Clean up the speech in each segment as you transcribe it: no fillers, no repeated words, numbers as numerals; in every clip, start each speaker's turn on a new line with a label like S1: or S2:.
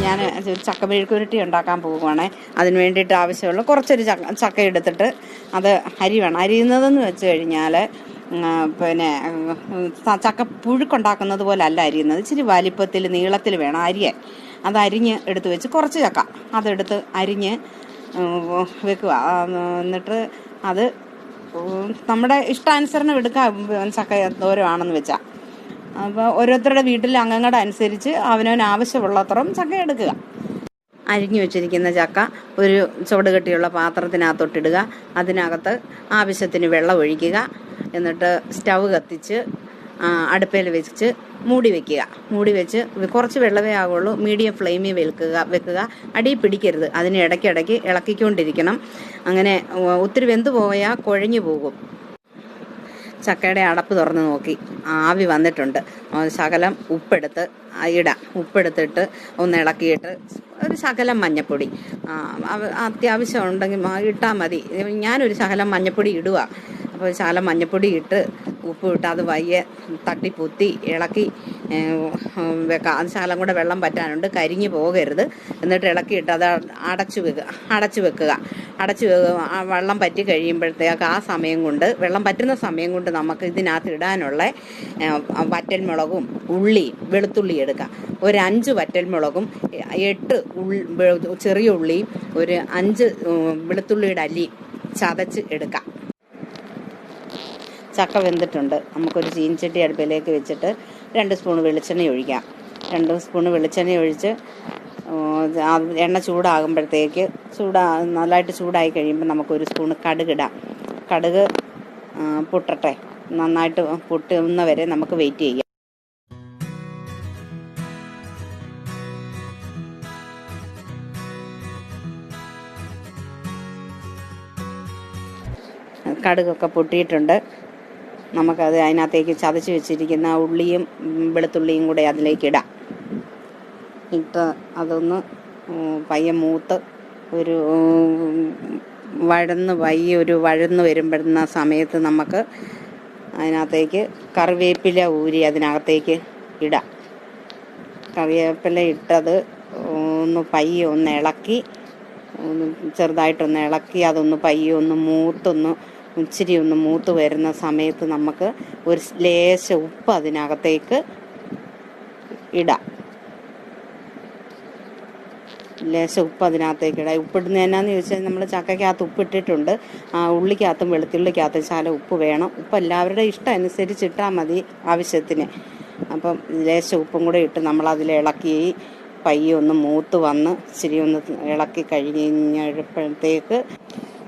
S1: ഞാൻ ഒരു ചക്ക മെഴുക്കുരുട്ടി ഉണ്ടാക്കാൻ പോവുകയാണേ. അതിന് വേണ്ടിയിട്ട് ആവശ്യമുള്ള കുറച്ചൊരു ചക്ക എടുത്തിട്ട് അത് അരിയണം. അരിയുന്നതെന്ന് വെച്ച് കഴിഞ്ഞാൽ പിന്നെ ചക്ക പുഴുക്കുണ്ടാക്കുന്നത് പോലെ അല്ല അരിയുന്നത്. ഇച്ചിരി വലിപ്പത്തിൽ നീളത്തിൽ വേണം അരിയാൻ. അത് അരിഞ്ഞ് എടുത്ത് വെച്ച് കുറച്ച് ചക്ക അതെടുത്ത് അരിഞ്ഞ് വെക്കുക. എന്നിട്ട് അത് നമ്മുടെ ഇഷ്ടാനുസരണം എടുക്കാം. ചക്ക എന്തോരമാണെന്ന് വെച്ചാൽ അപ്പോൾ ഓരോരുത്തരുടെ വീട്ടിലെ അംഗങ്ങളുടെ അനുസരിച്ച് അവനവന് ആവശ്യമുള്ളത്രയും ചക്ക എടുക്കുക. അരിഞ്ഞു വെച്ചിരിക്കുന്ന ചക്ക ഒരു ചുവടുകെട്ടിയുള്ള പാത്രത്തിനകത്തോട്ടിടുക. അതിനകത്ത് ആവശ്യത്തിന് വെള്ളം ഒഴിക്കുക. എന്നിട്ട് സ്റ്റൗ കത്തിച്ച് അടുപ്പയിൽ വെച്ച് മൂടി വെച്ച് കുറച്ച് വെള്ളമേ ആകുള്ളൂ. മീഡിയം ഫ്ലെയിമിൽ വെക്കുക. അടി പിടിക്കരുത്. അതിന് ഇടയ്ക്കിടയ്ക്ക് ഇളക്കിക്കൊണ്ടിരിക്കണം. അങ്ങനെ ഒത്തിരി വെന്ത് പോയാൽ കുഴഞ്ഞു പോകും. ചക്കയുടെ അടപ്പ് തുറന്ന് നോക്കി ആവി വന്നിട്ടുണ്ട്. ശകലം ഉപ്പെടുത്ത് ഇടാം. ഉപ്പെടുത്തിട്ട് ഒന്ന് ഇളക്കിയിട്ട് ഒരു ശകലം മഞ്ഞപ്പൊടി അത്യാവശ്യം ഉണ്ടെങ്കിൽ ഇട്ടാൽ മതി. ഞാനൊരു ശകലം മഞ്ഞപ്പൊടി ഇടുക. അപ്പോൾ ശകലം മഞ്ഞപ്പൊടി ഇട്ട് ഉപ്പ് ഇട്ട് അത് വയ്യെ തട്ടിപ്പൊത്തി ഇളക്കി വെക്കാം. അത് ശകലം കൂടെ വെള്ളം പറ്റാനുണ്ട്, കരിഞ്ഞു പോകരുത്. എന്നിട്ട് ഇളക്കിയിട്ട് അത് അടച്ചു വെക്കുക. വെള്ളം പറ്റി കഴിയുമ്പോഴത്തേക്ക് ആ സമയം കൊണ്ട്, വെള്ളം പറ്റുന്ന സമയം കൊണ്ട് നമുക്ക് ഇതിനകത്ത് ഇടാനുള്ള വറ്റൽമുളകും ഉള്ളിയും വെളുത്തുള്ളി എടുക്കുക. ഒരു 5 വറ്റൽമുളകും 8 ചെറിയ ഉള്ളിയും ഒരു 5 വെളുത്തുള്ളിയുടെ അല്ലിയും ചതച്ച് എടുക്കാം. ചക്ക വെന്തിട്ടുണ്ട്. നമുക്കൊരു ചീനിച്ചട്ടി അടുപ്പിലേക്ക് വെച്ചിട്ട് 2 സ്പൂൺ വെളിച്ചെണ്ണ ഒഴിക്കാം. 2 സ്പൂൺ വെളിച്ചെണ്ണ ഒഴിച്ച് എണ്ണ ചൂടാകുമ്പോഴത്തേക്ക് നല്ലതായിട്ട് ചൂടായി കഴിയുമ്പോൾ നമുക്കൊരു സ്പൂൺ കടുകിടാം. കടുക് പൊട്ടട്ടെ. നന്നായിട്ട് പൊട്ടുന്നവരെ നമുക്ക് വെയിറ്റ് ചെയ്യാം. കടുകൊക്കെ പൊട്ടിയിട്ടുണ്ട്. നമുക്കത് അതിനകത്തേക്ക് ചതച്ച് വെച്ചിരിക്കുന്ന ഉള്ളിയും വെളുത്തുള്ളിയും കൂടെ അതിലേക്ക് ഇടാം. ഇട്ട് അതൊന്ന് പയ്യെ മൂത്ത് ഒരു വഴന്ന് വരുമ്പോഴുന്ന സമയത്ത് നമുക്ക് അതിനകത്തേക്ക് കറിവേപ്പില ഊരി അതിനകത്തേക്ക് ഇടാം. കറിവേപ്പില ഇട്ടത് പയ്യെ ഒന്ന് ഇളക്കി, ചെറുതായിട്ടൊന്ന് ഇളക്കി അതൊന്ന് പയ്യെ ഇച്ചിരി ഒന്ന് മൂത്ത് വരുന്ന സമയത്ത് നമുക്ക് ഒരു ലേശ ഉപ്പ് അതിനകത്തേക്ക് ഇടാം. ഉപ്പിടുന്ന എന്നാന്ന് ചോദിച്ചാൽ നമ്മൾ ചക്കയ്ക്കകത്ത് ഉപ്പിട്ടിട്ടുണ്ട്. ഉള്ളിക്കകത്തും വെളുത്തുള്ളിക്കകത്തും ശകലം ഉപ്പ് വേണം. ഉപ്പ് എല്ലാവരുടെ ഇഷ്ടം അനുസരിച്ച് ഇട്ടാൽ മതി ആവശ്യത്തിന്. അപ്പം ലേശ ഉപ്പും കൂടെ ഇട്ട് നമ്മളതിൽ ഇളക്കി പയ്യെ ഒന്ന് മൂത്ത് വന്ന് ഇച്ചിരി ഒന്ന് ഇളക്കി കഴിഞ്ഞപ്പോഴത്തേക്ക്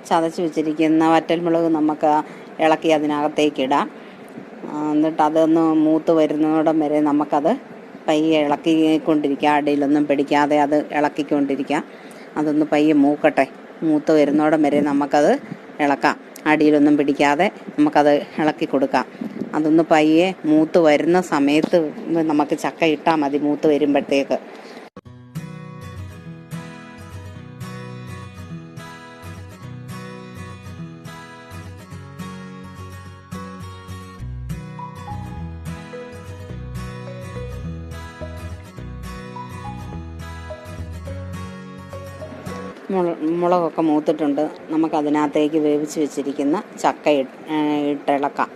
S1: ചതച്ച് വെച്ചിരിക്കുന്ന വറ്റൽമുളക് നമുക്ക് ഇളക്കി അതിനകത്തേക്ക് ഇടാം. എന്നിട്ട് അതൊന്ന് മൂത്ത് വരുന്നോടം വരെ നമുക്കത് പയ്യെ ഇളക്കിക്കൊണ്ടിരിക്കുക. അടിയിലൊന്നും പിടിക്കാതെ അത് ഇളക്കിക്കൊണ്ടിരിക്കാം. അതൊന്ന് പയ്യെ മൂത്ത് വരുന്നോടം വരെ നമുക്കത് ഇളക്കാം. അടിയിലൊന്നും പിടിക്കാതെ നമുക്കത് ഇളക്കി കൊടുക്കാം. അതൊന്ന് പയ്യെ മൂത്ത് വരുന്ന സമയത്ത് നമുക്ക് ചക്ക ഇട്ടാൽ മതി. മൂത്ത് വരുമ്പോഴത്തേക്ക് മുളകൊക്കെ മൂത്തിട്ടുണ്ട്. നമുക്കതിനകത്തേക്ക് വേവിച്ച് വെച്ചിരിക്കുന്ന ചക്ക ഇട്ടിളക്കാം.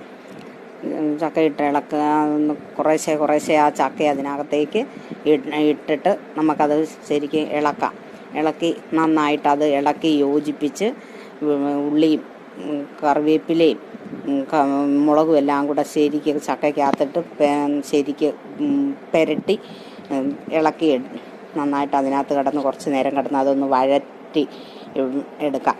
S1: ഒന്ന് കുറേശ്ശെ ആ ചക്ക അതിനകത്തേക്ക് ഇട്ടിട്ട് നമുക്കത് ശരിക്കും ഇളക്കി നന്നായിട്ട് അത് ഇളക്കി യോജിപ്പിച്ച് ഉള്ളിയും കറിവേപ്പിലയും മുളകും എല്ലാം കൂടെ ശരിക്ക് ചക്കയ്ക്കകത്തിട്ട് ശരിക്ക് പുരട്ടി ഇളക്കി നന്നായിട്ട് അതിനകത്ത് കുറച്ച് നേരം കിടന്ന് അതൊന്ന് വഴറ്റി എടുക്കാം.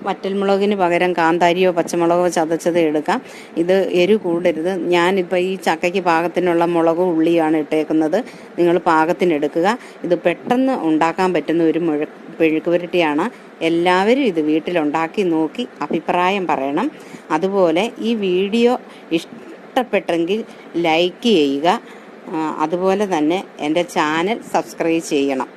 S1: വറ്റൽമുളകിന് പകരം കാന്താരിയോ പച്ചമുളകോ ചതച്ചത് എടുക്കാം. ഇത് എരിവ് കൂടരുത്. ഞാനിപ്പോൾ ഈ ചക്കയ്ക്ക് പാകത്തിനുള്ള മുളകും ഉള്ളിയാണ് ഇട്ടേക്കുന്നത്. നിങ്ങൾ പാകത്തിനെടുക്കുക. ഇത് പെട്ടെന്ന് ഉണ്ടാക്കാൻ പറ്റുന്ന ഒരു മെഴുക്ക് പുരട്ടിയാണ്. എല്ലാവരും ഇത് വീട്ടിലുണ്ടാക്കി നോക്കി അഭിപ്രായം പറയണം. അതുപോലെ ഈ വീഡിയോ ഇഷ്ടപ്പെട്ടെങ്കിൽ ലൈക്ക് ചെയ്യുക. അതുപോലെ തന്നെ എൻ്റെ ചാനൽ സബ്സ്ക്രൈബ് ചെയ്യണം.